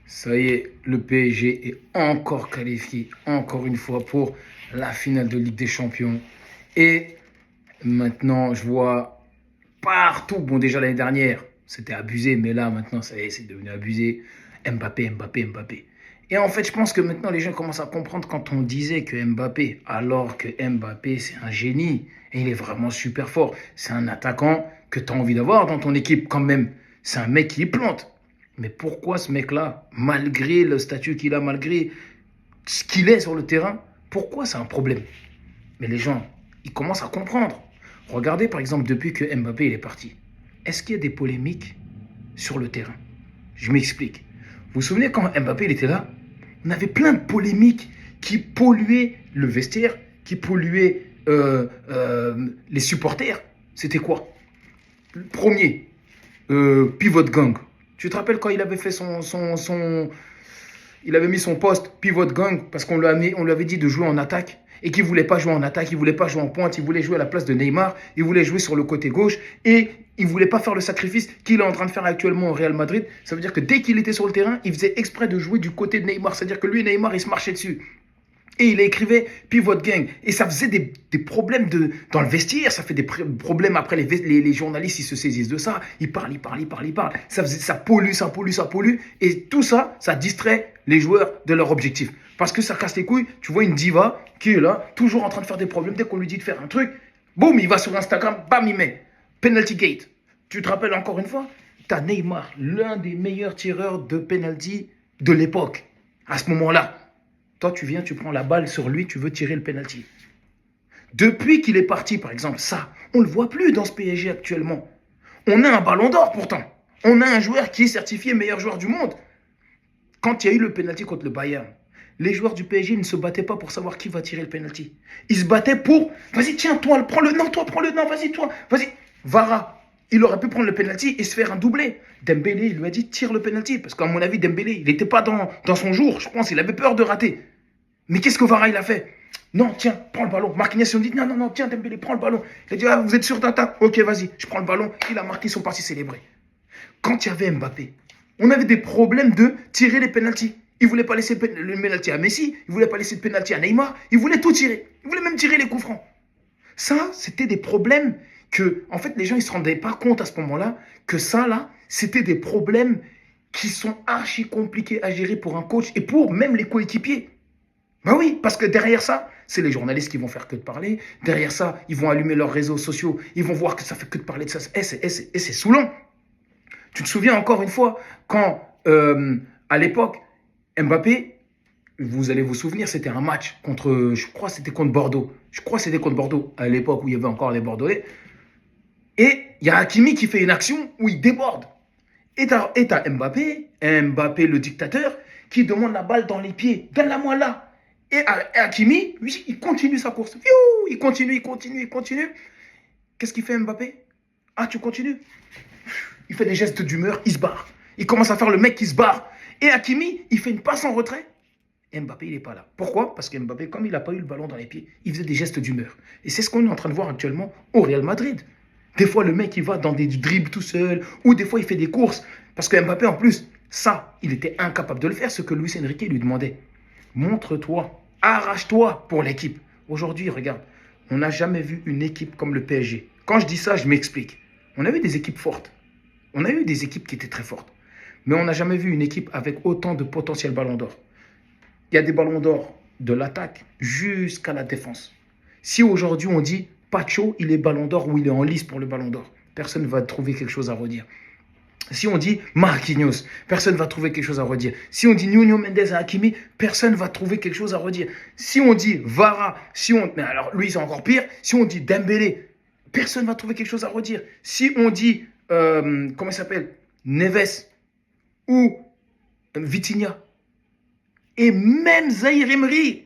Ça y est, le PSG est encore qualifié, encore une fois, pour la finale de Ligue des Champions. Et maintenant, je vois partout, bon déjà l'année dernière, c'était abusé, mais là, maintenant, ça y est, c'est devenu abusé. Mbappé, Mbappé, Mbappé. Et en fait, je pense que maintenant, les gens commencent à comprendre quand on disait que Mbappé, alors que Mbappé, c'est un génie, et il est vraiment super fort. C'est un attaquant que tu as envie d'avoir dans ton équipe quand même. C'est un mec qui plante. Mais pourquoi ce mec-là, malgré le statut qu'il a, malgré ce qu'il est sur le terrain, pourquoi c'est un problème? Mais les gens, ils commencent à comprendre. Regardez par exemple depuis que Mbappé il est parti. Est-ce qu'il y a des polémiques sur le terrain? Je m'explique. Vous vous souvenez quand Mbappé il était là? On avait plein de polémiques qui polluaient le vestiaire, qui polluaient les supporters. C'était quoi? Le premier, pivot gang. Tu te rappelles quand il avait fait il avait mis son poste pivot gang parce on lui avait dit de jouer en attaque et qu'il ne voulait pas jouer en attaque, il ne voulait pas jouer en pointe, il voulait jouer à la place de Neymar, il voulait jouer sur le côté gauche et il ne voulait pas faire le sacrifice qu'il est en train de faire actuellement au Real Madrid. Ça veut dire que dès qu'il était sur le terrain, il faisait exprès de jouer du côté de Neymar. C'est-à-dire que lui, Neymar, il se marchait dessus. Et il écrivait Pivot Gang. Et ça faisait des problèmes dans le vestiaire. Ça fait des problèmes après. Les journalistes, ils se saisissent de ça. Ils parlent, ils parlent, ils parlent, ils parlent. Ça pollue, ça pollue, ça pollue. Et tout ça, ça distrait les joueurs de leur objectif. Parce que ça casse les couilles. Tu vois une diva qui est là, toujours en train de faire des problèmes. Dès qu'on lui dit de faire un truc, boum, il va sur Instagram, bam, il met Penalty Gate. Tu te rappelles encore une fois? T'as Neymar, l'un des meilleurs tireurs de penalty de l'époque. À ce moment-là. Toi, tu viens, tu prends la balle sur lui, tu veux tirer le penalty. Depuis qu'il est parti, par exemple, ça, on ne le voit plus dans ce PSG actuellement. On a un ballon d'or pourtant. On a un joueur qui est certifié meilleur joueur du monde. Quand il y a eu le penalty contre le Bayern, les joueurs du PSG ne se battaient pas pour savoir qui va tirer le penalty. Ils se battaient pour, vas-y, tiens, toi, prends-le, non, toi, prends-le, non, vas-y, toi, vas-y. Vara, il aurait pu prendre le penalty et se faire un doublé. Dembélé, il lui a dit, tire le penalty. Parce qu'à mon avis, Dembélé, il n'était pas dans son jour, je pense, il avait peur de rater. Mais qu'est-ce que Vara, il a fait? Non, tiens, prends le ballon. Marquinhos, il dit, non, non, non, tiens, Dembélé, prends le ballon. Il a dit, ah, vous êtes sûr d'attaque? Ok, vas-y, je prends le ballon. Il a marqué, ils sont partis célébrer. Quand il y avait Mbappé, on avait des problèmes de tirer les pénaltys. Il ne voulait pas laisser le pénalty à Messi, il ne voulait pas laisser le pénalty à Neymar, il voulait tout tirer. Il voulait même tirer les coups francs. Ça, c'était des problèmes que, en fait, les gens, ils ne se rendaient pas compte à ce moment-là que ça, là, c'était des problèmes qui sont archi compliqués à gérer pour un coach et pour même les coéquipiers. Ben oui, parce que derrière ça, c'est les journalistes qui vont faire que de parler. Derrière ça, ils vont allumer leurs réseaux sociaux. Ils vont voir que ça fait que de parler de ça. Et c'est saoulant. Tu te souviens encore une fois, quand, à l'époque, Mbappé, vous allez vous souvenir, c'était un match contre, je crois que c'était contre Bordeaux. Je crois que c'était contre Bordeaux, à l'époque où il y avait encore les Bordelais. Et il y a Hakimi qui fait une action où il déborde. Et t'as Mbappé, Mbappé le dictateur, qui demande la balle dans les pieds. Donne-la-moi là. Et Hakimi, lui, il continue sa course. Il continue, il continue, il continue. Qu'est-ce qu'il fait Mbappé? Ah, tu continues? Il fait des gestes d'humeur, il se barre. Il commence à faire le mec qui se barre. Et Hakimi, il fait une passe en retrait. Et Mbappé, il n'est pas là. Pourquoi? Parce que Mbappé, comme il n'a pas eu le ballon dans les pieds, il faisait des gestes d'humeur. Et c'est ce qu'on est en train de voir actuellement au Real Madrid. Des fois, le mec, il va dans des dribbles tout seul, ou des fois, il fait des courses. Parce que Mbappé, en plus, ça, il était incapable de le faire, ce que Luis Enrique lui demandait. Montre-toi, arrache-toi pour l'équipe. Aujourd'hui, regarde, on n'a jamais vu une équipe comme le PSG. Quand je dis ça, je m'explique. On a eu des équipes fortes. On a eu des équipes qui étaient très fortes. Mais on n'a jamais vu une équipe avec autant de potentiel ballon d'or. Il y a des ballons d'or de l'attaque jusqu'à la défense. Si aujourd'hui on dit Pacho, il est ballon d'or ou il est en lice pour le ballon d'or, personne ne va trouver quelque chose à redire. Si on dit Marquinhos, personne ne va trouver quelque chose à redire. Si on dit Nuno Mendes et Hakimi, personne ne va trouver quelque chose à redire. Si on dit Vara, mais alors lui c'est encore pire, si on dit Dembélé, personne ne va trouver quelque chose à redire. Si on dit, comment il s'appelle, Neves ou Vitinha, et même Zahir Emery,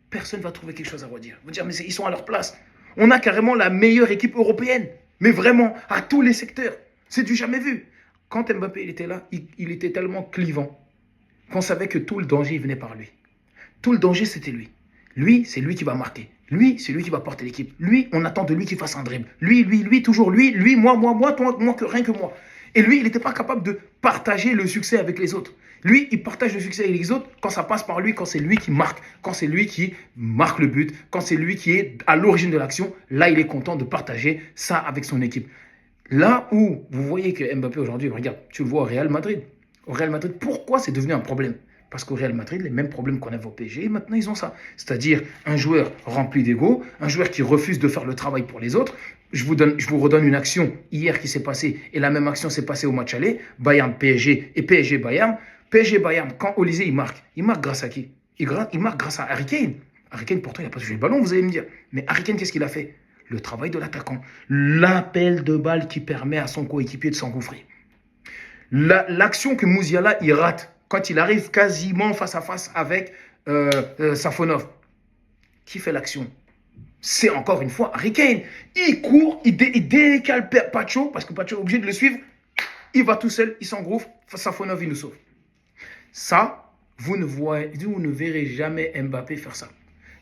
personne ne va trouver quelque chose à redire. Vous dire, mais ils sont à leur place. On a carrément la meilleure équipe européenne. Mais vraiment, à tous les secteurs. C'est du jamais vu. Quand Mbappé il était là, il était tellement clivant qu'on savait que tout le danger venait par lui. Tout le danger, c'était lui. Lui, c'est lui qui va marquer. Lui, c'est lui qui va porter l'équipe. Lui, on attend de lui qu'il fasse un dribble. Lui, toujours lui, moi, toi, moi, rien que moi. Et lui, il n'était pas capable de partager le succès avec les autres. Lui, il partage le succès avec les autres quand ça passe par lui, quand c'est lui qui marque, quand c'est lui qui marque le but, quand c'est lui qui est à l'origine de l'action. Là, il est content de partager ça avec son équipe. Là où vous voyez que Mbappé aujourd'hui, regarde, tu le vois au Real Madrid. Au Real Madrid, pourquoi c'est devenu un problème? Parce qu'au Real Madrid, les mêmes problèmes qu'on avait au PSG, maintenant ils ont ça. C'est-à-dire un joueur rempli d'ego, un joueur qui refuse de faire le travail pour les autres. Je vous redonne une action hier qui s'est passée, et la même action s'est passée au match aller, Bayern-PSG et PSG-Bayern. PSG-Bayern, quand Olysée il marque grâce à qui? Il marque grâce à Harry Kane. Harry Kane, pourtant, il n'a pas touché le ballon, vous allez me dire. Mais Harry Kane, qu'est-ce qu'il a fait? Le travail de l'attaquant. L'appel de balle qui permet à son coéquipier de s'engouffrer. L'action que Musiala, il rate quand il arrive quasiment face à face avec Safonov. Qui fait l'action? C'est encore une fois Harry Kane. Il court, il décale Pacho, parce que Pacho est obligé de le suivre. Il va tout seul, il s'engouffre. Safonov, il nous sauve. Ça, vous ne verrez jamais Mbappé faire ça.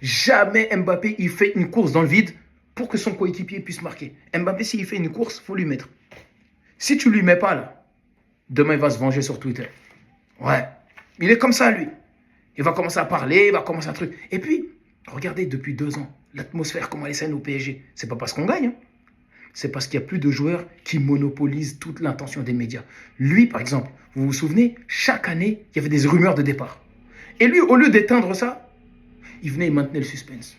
Jamais Mbappé, il fait une course dans le vide pour que son coéquipier puisse marquer. Mbappé, s'il fait une course, il faut lui mettre. Si tu ne lui mets pas là, demain, il va se venger sur Twitter. Ouais. Il est comme ça, lui. Il va commencer à parler, il va commencer un truc. Et puis, regardez, depuis 2 ans, l'atmosphère, comment elle est saine au PSG. C'est pas parce qu'on gagne, hein. C'est parce qu'il n'y a plus de joueurs qui monopolisent toute l'attention des médias. Lui, par exemple, vous vous souvenez, chaque année, il y avait des rumeurs de départ. Et lui, au lieu d'éteindre ça, il venait et maintenait le suspense.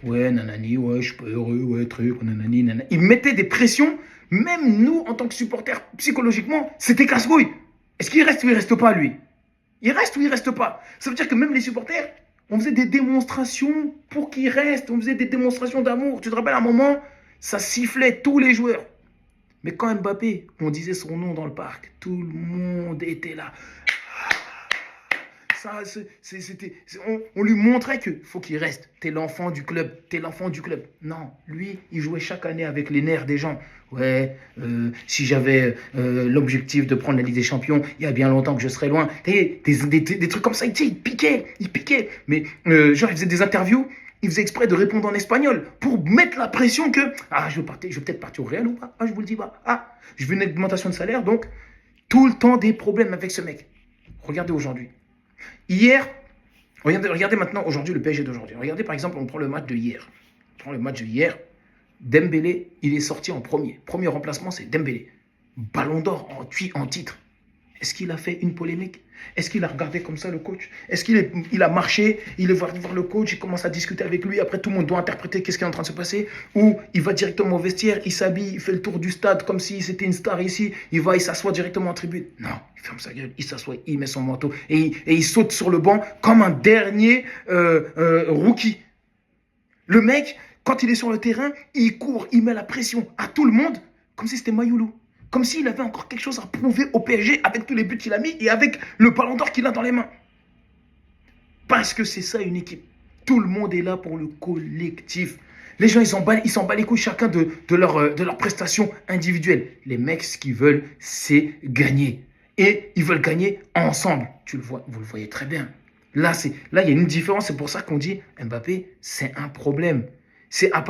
Ouais, nanani, ouais, je suis pas heureux, ouais, truc, nanani, nanani. Il mettait des pressions, même nous, en tant que supporters, psychologiquement, c'était casse-couille. Est-ce qu'il reste ou il reste pas, lui? Il reste ou il reste pas? Ça veut dire que même les supporters, on faisait des démonstrations pour qu'il reste, on faisait des démonstrations d'amour. Tu te rappelles, à un moment, ça sifflait tous les joueurs. Mais quand Mbappé, on disait son nom dans le parc, tout le monde était là. Ça, on lui montrait qu'il faut qu'il reste. T'es l'enfant du club, t'es l'enfant du club. Non, lui, il jouait chaque année avec les nerfs des gens. Ouais, si j'avais l'objectif de prendre la Ligue des Champions, il y a bien longtemps que je serais loin. Des trucs comme ça, il piquait. Mais genre, il faisait des interviews, il faisait exprès de répondre en espagnol pour mettre la pression que je vais peut-être partir au Real ou pas. Je vous le dis pas. Je veux une augmentation de salaire, donc tout le temps des problèmes avec ce mec. Regardez aujourd'hui. Hier, regardez maintenant aujourd'hui le PSG d'aujourd'hui. Regardez par exemple, on prend le match de hier. Dembélé, il est sorti en premier. Premier remplacement, c'est Dembélé. Ballon d'or en titre. Est-ce qu'il a fait une polémique? Est-ce qu'il a regardé comme ça le coach? Est-ce qu'il a marché? Il est voir le coach, il commence à discuter avec lui. Après, tout le monde doit interpréter qu'est-ce qui est en train de se passer. Ou il va directement au vestiaire, il s'habille, il fait le tour du stade comme si c'était une star ici. Il s'assoit directement en tribune. Non, il ferme sa gueule, il s'assoit, il met son manteau et il saute sur le banc comme un dernier rookie. Le mec, quand il est sur le terrain, il court, il met la pression à tout le monde comme si c'était Mayoulou. Comme s'il avait encore quelque chose à prouver au PSG avec tous les buts qu'il a mis et avec le ballon d'or qu'il a dans les mains. Parce que c'est ça une équipe. Tout le monde est là pour le collectif. Les gens, ils s'en battent les couilles chacun de leur prestation individuelle. Les mecs, ce qu'ils veulent, c'est gagner. Et ils veulent gagner ensemble. Vous le voyez très bien. Là, il y a une différence. C'est pour ça qu'on dit Mbappé, c'est un problème. C'est à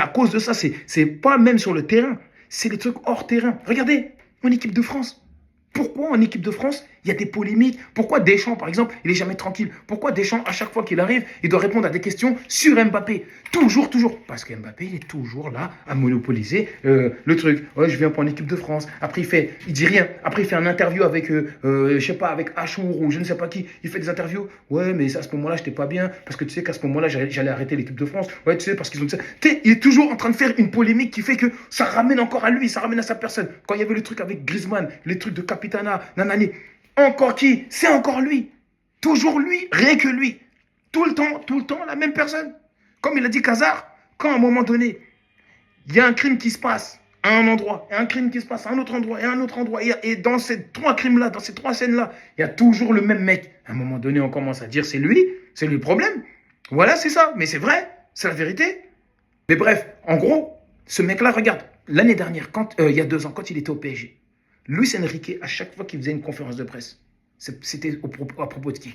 cause de ça. C'est pas même sur le terrain. C'est les trucs hors terrain. Regardez, en équipe de France. Pourquoi en équipe de France, il y a des polémiques? Pourquoi Deschamps, par exemple, il n'est jamais tranquille? Pourquoi Deschamps, à chaque fois qu'il arrive, il doit répondre à des questions sur Mbappé? Toujours. Parce que Mbappé, il est toujours là à monopoliser le truc. Ouais, je viens pour l'équipe de France. Après, il dit rien. Après, il fait un interview avec, je sais pas, avec Achour ou je ne sais pas qui. Il fait des interviews. Ouais, mais à ce moment-là, je n'étais pas bien. Parce que tu sais qu'à ce moment-là, j'allais arrêter l'équipe de France. Ouais, tu sais, parce qu'ils ont dit ça. Il est toujours en train de faire une polémique qui fait que ça ramène encore à lui, ça ramène à sa personne. Quand il y avait le truc avec Griezmann, les trucs de Capitana, nanani. Encore qui? C'est encore lui. Toujours lui, rien que lui. Tout le temps, la même personne. Comme il a dit Khazar, quand à un moment donné, il y a un crime qui se passe à un endroit, et un crime qui se passe à un autre endroit, et à un autre endroit, et dans ces 3 crimes-là, dans ces 3 scènes-là, il y a toujours le même mec. À un moment donné, on commence à dire c'est lui le problème. Voilà, c'est ça. Mais c'est vrai, c'est la vérité. Mais bref, en gros, ce mec-là, regarde, l'année dernière, il y a 2 ans, quand il était au PSG, Luis Enrique, à chaque fois qu'il faisait une conférence de presse, c'était à propos de qui?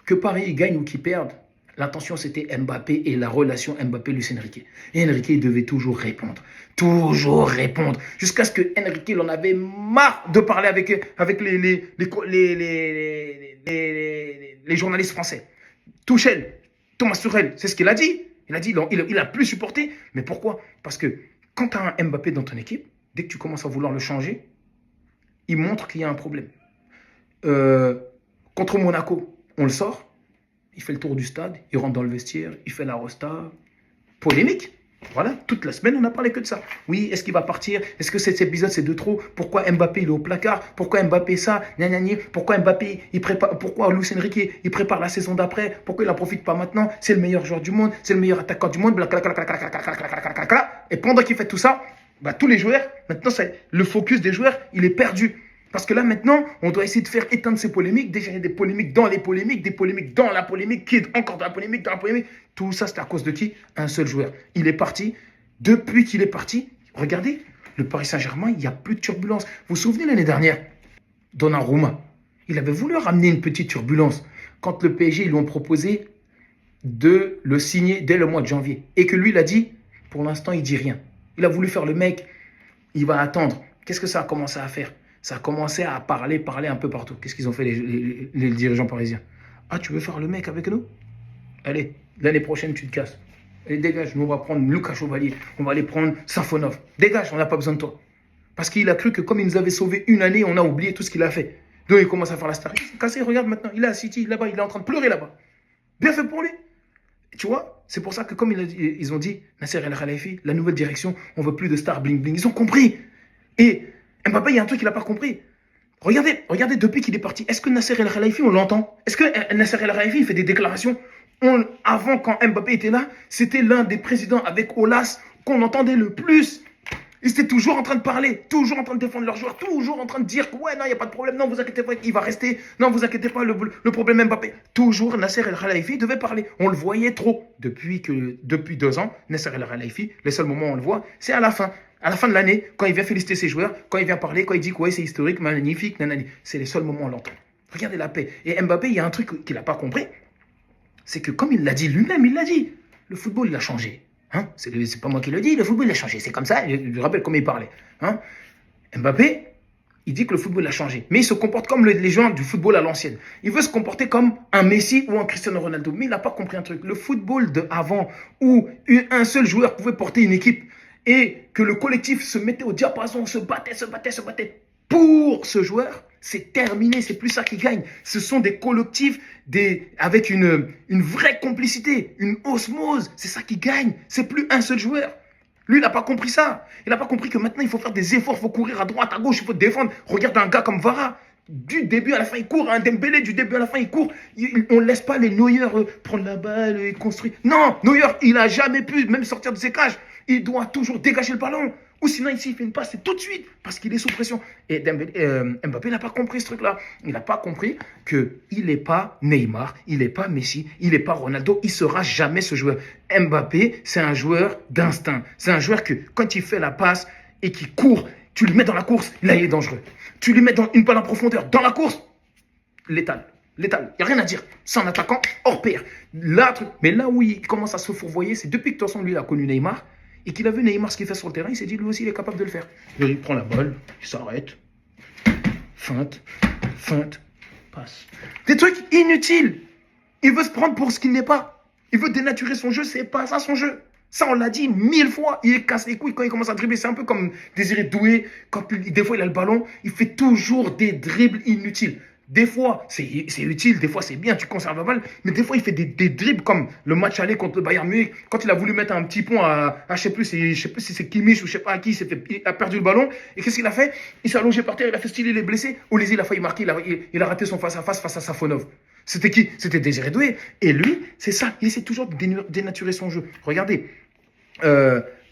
Que Paris gagne ou qu'il perde, L'attention, c'était Mbappé et la relation Mbappé-Luis Enrique. Et Enrique, il devait toujours répondre. Toujours répondre. Jusqu'à ce que Enrique, il en avait marre de parler avec les journalistes français. Tuchel, Thomas Tuchel, c'est ce qu'il a dit. Il a dit, il a plus supporté. Mais pourquoi? Parce que quand tu as un Mbappé dans ton équipe, dès que tu commences à vouloir le changer, il montre qu'il y a un problème. Contre Monaco, on le sort. Il fait le tour du stade, il rentre dans le vestiaire, il fait la rosta. Polémique. Voilà, toute la semaine, on n'a parlé que de ça. Oui, est-ce qu'il va partir? Est-ce que cet épisode, c'est de trop? Pourquoi Mbappé, il est au placard? Pourquoi Mbappé ça? Pourquoi Mbappé, il prépare? Pourquoi Luis Enrique, il prépare la saison d'après? Pourquoi il n'en profite pas maintenant? C'est le meilleur joueur du monde, c'est le meilleur attaquant du monde. Et pendant qu'il fait tout ça, tous les joueurs, maintenant, le focus des joueurs, il est perdu. Parce que là, maintenant, on doit essayer de faire éteindre ces polémiques. Déjà, il y a des polémiques dans les polémiques, des polémiques dans la polémique, qui est encore dans la polémique, dans la polémique. Tout ça, c'est à cause de qui? Un seul joueur. Il est parti. Depuis qu'il est parti, regardez, le Paris Saint-Germain, il n'y a plus de turbulence. Vous vous souvenez l'année dernière, Donnarumma, il avait voulu ramener une petite turbulence. Quand le PSG, ils lui ont proposé de le signer dès le mois de janvier. Et que lui, il a dit, pour l'instant, il ne dit rien. Il a voulu faire le mec, il va attendre. Qu'est-ce que ça a commencé à faire? Ça a commencé à parler un peu partout. Qu'est-ce qu'ils ont fait les dirigeants parisiens? Ah, tu veux faire le mec avec nous? Allez, l'année prochaine, tu te casses. Allez, dégage, nous on va prendre Lucas Chevalier, on va aller prendre Safonov. Dégage, on n'a pas besoin de toi. Parce qu'il a cru que comme il nous avait sauvé une année, on a oublié tout ce qu'il a fait. Donc il commence à faire la star. Il s'est cassé, regarde maintenant, il est à City, là-bas, il est en train de pleurer là-bas. Bien fait pour lui. Tu vois, c'est pour ça que comme ils ont dit, Nasser El Khelaifi, la nouvelle direction, on veut plus de stars bling bling. Ils ont compris. Et Mbappé, il y a un truc qu'il n'a pas compris. Regardez depuis qu'il est parti. Est-ce que Nasser El Khelaifi, on l'entend? Est-ce que Nasser El Khelaifi, il fait des déclarations? Avant, quand Mbappé était là, c'était l'un des présidents avec Olas qu'on entendait le plus. Ils étaient toujours en train de parler, toujours en train de défendre leurs joueurs, toujours en train de dire que ouais, non, il n'y a pas de problème, non, vous inquiétez pas, il va rester, non, vous inquiétez pas, le problème Mbappé. Toujours, Nasser El Khelaifi devait parler. On le voyait trop. Depuis 2 ans, Nasser El Khelaifi, les seuls moments où on le voit, c'est à la fin. À la fin de l'année, quand il vient féliciter ses joueurs, quand il vient parler, quand il dit que ouais, c'est historique, magnifique, nanani. C'est les seuls moments où on l'entend. Regardez la paix. Et Mbappé, il y a un truc qu'il n'a pas compris, c'est que comme il l'a dit lui-même, il l'a dit, le football, il a changé. Hein, c'est pas moi qui le dis, le football, il a changé. C'est comme ça, je rappelle comment il parlait. Hein. Mbappé, il dit que le football a changé. Mais il se comporte comme les joueurs du football à l'ancienne. Il veut se comporter comme un Messi ou un Cristiano Ronaldo. Mais il n'a pas compris un truc. Le football d'avant, où un seul joueur pouvait porter une équipe et que le collectif se mettait au diapason, se battait pour ce joueur, c'est terminé, c'est plus ça qui gagne. Ce sont des collectifs avec une vraie complicité, une osmose, c'est ça qui gagne. C'est plus un seul joueur. Lui, il n'a pas compris ça. Il n'a pas compris que maintenant, il faut faire des efforts, il faut courir à droite, à gauche, il faut défendre. Regarde un gars comme Vara. Du début à la fin, il court. Un Dembélé, du début à la fin, il court. On ne laisse pas les Neuer prendre la balle et construire. Non, Neuer, il n'a jamais pu même sortir de ses cages. Il doit toujours dégager le ballon. Ou sinon, ici, il fait une passe, c'est tout de suite, parce qu'il est sous pression. Et Mbappé n'a pas compris ce truc-là. Il n'a pas compris qu'il n'est pas Neymar, il n'est pas Messi, il n'est pas Ronaldo, il ne sera jamais ce joueur. Mbappé, c'est un joueur d'instinct. C'est un joueur que, quand il fait la passe et qu'il court, tu le mets dans la course, là, il est dangereux. Tu lui mets dans une balle en profondeur, dans la course, létal. Létal, il n'y a rien à dire. C'est un attaquant hors pair. Là, mais là où il commence à se fourvoyer, c'est depuis que de toute façon, lui, il a connu Neymar, et qu'il a vu Neymar ce qu'il fait sur le terrain, il s'est dit lui aussi il est capable de le faire. Il prend la balle, il s'arrête, feinte, passe. Des trucs inutiles. Il veut se prendre pour ce qu'il n'est pas. Il veut dénaturer son jeu, c'est pas ça son jeu. Ça on l'a dit 1000 fois, il casse les couilles quand il commence à dribbler, c'est un peu comme Désiré Doué, quand des fois il a le ballon, il fait toujours des dribbles inutiles. Des fois, c'est utile, des fois, c'est bien, tu conserves la balle, mais des fois, il fait des dribbles comme le match aller contre le Bayern Munich, quand il a voulu mettre un petit pont je sais plus si c'est Kimmich ou je sais pas à qui, il a perdu le ballon, et qu'est-ce qu'il a fait? Il s'est allongé par terre, il a fait style, il est blessé, Olysée, il a failli marquer, il a raté son face-à-face face à Safonov. C'était qui? C'était Désiré Doué. Et lui, c'est ça, il essaie toujours de dénaturer son jeu. Regardez,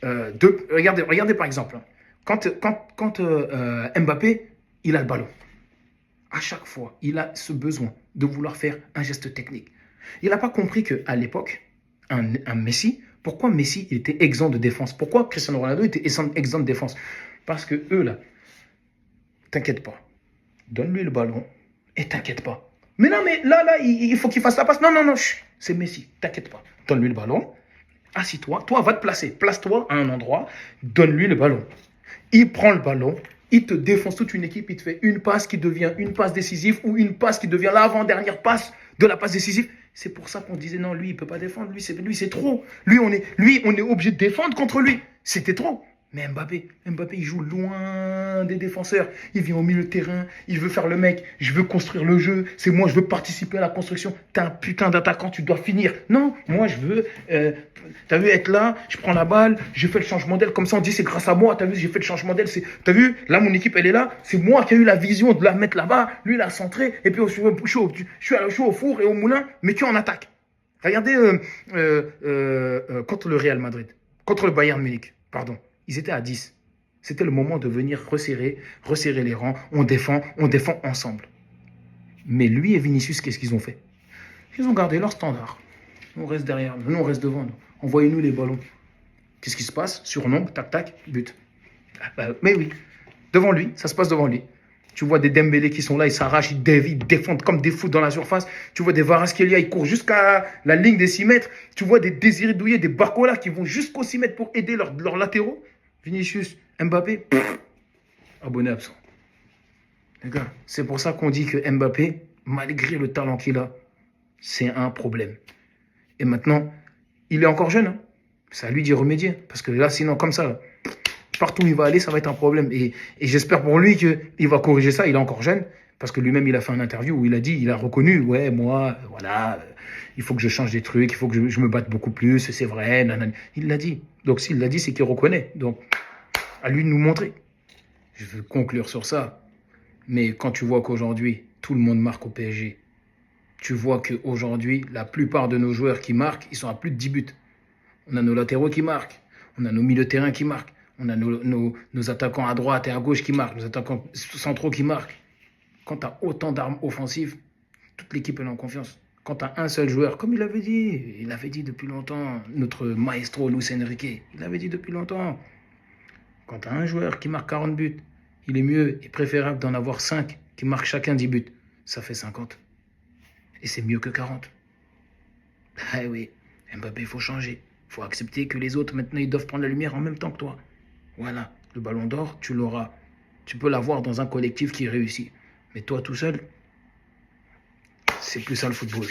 regardez par exemple, quand Mbappé, il a le ballon. À chaque fois, il a ce besoin de vouloir faire un geste technique. Il n'a pas compris qu'à l'époque, un Messi, pourquoi Messi était exempt de défense? Pourquoi Cristiano Ronaldo était exempt de défense? Parce que eux, là, t'inquiète pas. Donne-lui le ballon et t'inquiète pas. Mais non, mais là, il faut qu'il fasse la passe. Non, non, non, c'est Messi, t'inquiète pas. Donne-lui le ballon, assis-toi, toi, va te placer. Place-toi à un endroit, donne-lui le ballon. Il prend le ballon, il te défonce toute une équipe, il te fait une passe qui devient une passe décisive ou une passe qui devient l'avant-dernière passe de la passe décisive. C'est pour ça qu'on disait non, lui, il ne peut pas défendre, lui, c'est trop. Lui, on est obligé de défendre contre lui. C'était trop. Mais Mbappé, il joue loin des défenseurs. Il vient au milieu de terrain, il veut faire le mec. Je veux construire le jeu, c'est moi, je veux participer à la construction. T'es un putain d'attaquant, tu dois finir. Non, moi, je veux, t'as vu, être là, je prends la balle, je fais le changement d'aile. Comme ça, on dit c'est grâce à moi. T'as vu, j'ai fait le changement d'aile. T'as vu, là, mon équipe, elle est là. C'est moi qui ai eu la vision de la mettre là-bas. Lui, il a centré. Et puis, je suis au four et au moulin, mais tu en attaque. Regardez contre le Real Madrid, contre le Bayern Munich, pardon. Ils étaient à 10. C'était le moment de venir resserrer les rangs. On défend ensemble. Mais lui et Vinicius, qu'est-ce qu'ils ont fait? Ils ont gardé leur standard. Nous, on reste derrière, nous, on reste devant. Nous. Envoyez-nous les ballons. Qu'est-ce qui se passe? Surnombre, tac, tac, but. Mais oui, devant lui, ça se passe devant lui. Tu vois des Dembélé qui sont là, ils s'arrachent, ils défendent comme des fous dans la surface. Tu vois des Kvaratskhelia, ils courent jusqu'à la ligne des 6 mètres. Tu vois des Désiré Doué, des Barcola qui vont jusqu'aux 6 mètres pour aider leurs latéraux. Vinicius, Mbappé, abonné absent. Les gars, c'est pour ça qu'on dit que Mbappé, malgré le talent qu'il a, c'est un problème. Et maintenant, il est encore jeune. Hein. C'est à lui d'y remédier. Parce que là, sinon, comme ça, partout où il va aller, ça va être un problème. Et j'espère pour lui qu'il va corriger ça. Il est encore jeune. Parce que lui-même, il a fait une interview où il a dit, il a reconnu, ouais, moi, voilà, il faut que je change des trucs, il faut que je me batte beaucoup plus, c'est vrai, nanana. Il l'a dit. Donc, s'il l'a dit, c'est qu'il reconnaît. Donc, à lui de nous montrer. Je veux conclure sur ça. Mais quand tu vois qu'aujourd'hui, tout le monde marque au PSG, tu vois qu'aujourd'hui, la plupart de nos joueurs qui marquent, ils sont à plus de 10 buts. On a nos latéraux qui marquent, on a nos milieux de terrain qui marquent, on a nos attaquants à droite et à gauche qui marquent, nos attaquants centraux qui marquent. Quand tu as autant d'armes offensives, toute l'équipe est en confiance. Quand tu as un seul joueur, comme il avait dit depuis longtemps, notre maestro Luis Enrique, il avait dit depuis longtemps, quand tu as un joueur qui marque 40 buts, il est mieux et préférable d'en avoir 5 qui marquent chacun 10 buts. Ça fait 50. Et c'est mieux que 40. Ah oui, Mbappé, il faut changer. Il faut accepter que les autres, maintenant, ils doivent prendre la lumière en même temps que toi. Voilà, le ballon d'or, tu l'auras. Tu peux l'avoir dans un collectif qui réussit. Mais toi, tout seul, c'est plus ça le football.